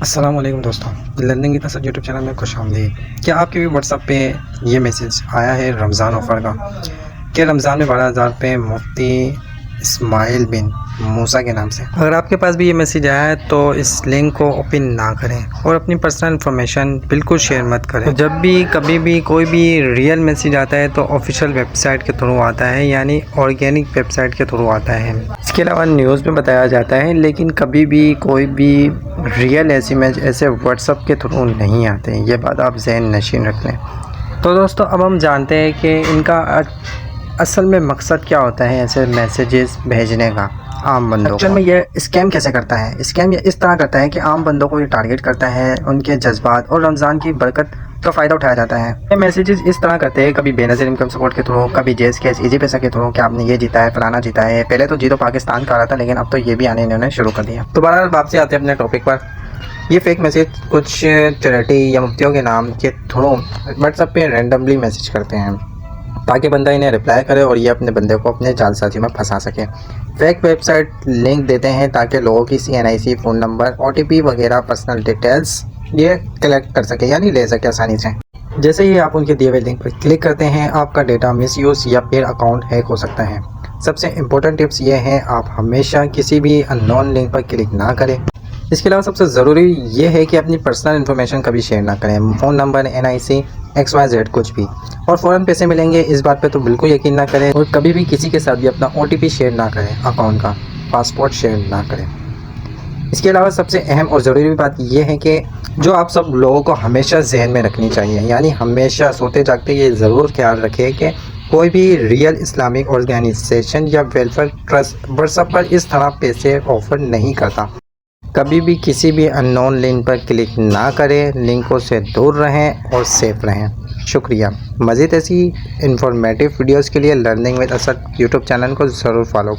अस्सलाम वालेकुम दोस्तों, लर्निंग की तसद यूट्यूब चैनल में खुशामदीद। क्या आपके भी व्हाट्सएप पे ये मैसेज आया है रमज़ान ऑफ़र का कि रमज़ान में 12,000 पे मुफ्ती इस्माइल बिन मूसा के नाम से? अगर आपके पास भी ये मैसेज आया है तो इस लिंक को ओपन ना करें और अपनी पर्सनल इन्फॉर्मेशन बिल्कुल शेयर मत करें। तो जब भी कभी भी कोई भी रियल मैसेज आता है तो ऑफिशियल वेबसाइट के थ्रू आता है, यानी ऑर्गेनिक वेबसाइट के थ्रू आता है। इसके अलावा न्यूज़ में बताया जाता है, लेकिन कभी भी कोई भी रियल एसएमएस ऐसे व्हाट्सएप के थ्रू नहीं आते हैं। ये बात आप ज़हन नशीन रख लें। तो दोस्तों, अब हम जानते हैं कि इनका असल में मकसद क्या होता है ऐसे मैसेजेस भेजने का आम बंदों को। एक्चुअल में ये स्कैम कैसे करता है? स्कैम ये इस तरह करता है कि आम बंदों को ये टारगेट करता है, उनके जज्बात और रमज़ान की बरकत का फ़ायदा उठाया जाता है। ये मैसेजेस इस तरह करते हैं, कभी बेनज़ीर इनकम सपोर्ट के थ्रू, कभी जेस कैश इजी पैसा के थ्रू कि आपने ये जीता है, फलाना जीता है। पहले तो जीतो पाकिस्तान का आ रहा था, लेकिन अब तो ये भी आने इन्होंने शुरू कर दिया। तो बहरहाल वापस आते हैं अपने टॉपिक पर। ये फेक मैसेज कुछ चैरिटी या मुफ्तियों के नाम के थ्रू व्हाट्सएप पे रैंडमली मैसेज करते हैं ताकि बंदा इन्हें रिप्लाई करे और ये अपने बंदे को अपने जालसाजी में फंसा सके। फेक वेबसाइट लिंक देते हैं ताकि लोगों की CNIC, फ़ोन नंबर, OTP वगैरह पर्सनल डिटेल्स ये कलेक्ट कर सके, यानी ले सके आसानी से। जैसे ही आप उनके दिए हुए लिंक पर क्लिक करते हैं, आपका डेटा मिसयूज़ या फिर अकाउंट हैक हो सकता है। सबसे इम्पोर्टेंट टिप्स ये हैं, आप हमेशा किसी भी अननोन लिंक पर क्लिक ना करें। इसके अलावा सबसे ज़रूरी ये है कि अपनी पर्सनल इन्फॉर्मेशन कभी शेयर ना करें, फ़ोन नंबर, NIC, XYZ कुछ भी, और फ़ौरन पैसे मिलेंगे इस बात पे तो बिल्कुल यकीन ना करें। और कभी भी किसी के साथ भी अपना OTP शेयर ना करें, अकाउंट का पासपोर्ट शेयर ना करें। इसके अलावा सबसे अहम और ज़रूरी बात यह है कि जो आप सब लोगों को हमेशा जहन में रखनी चाहिए, यानी हमेशा सोते जागते ये ज़रूर ख्याल रखें कि कोई भी रियल इस्लामिक ऑर्गेनाइजेशन या वेलफेयर ट्रस्ट व्हाट्सएप पर इस तरह पैसे ऑफ़र नहीं करता। कभी भी किसी भी अननोन लिंक पर क्लिक ना करें, लिंकों से दूर रहें और सेफ रहें। शुक्रिया। मज़ीद ऐसी इंफॉर्मेटिव वीडियोज़ के लिए learning with Asad YouTube channel को ज़रूर फॉलो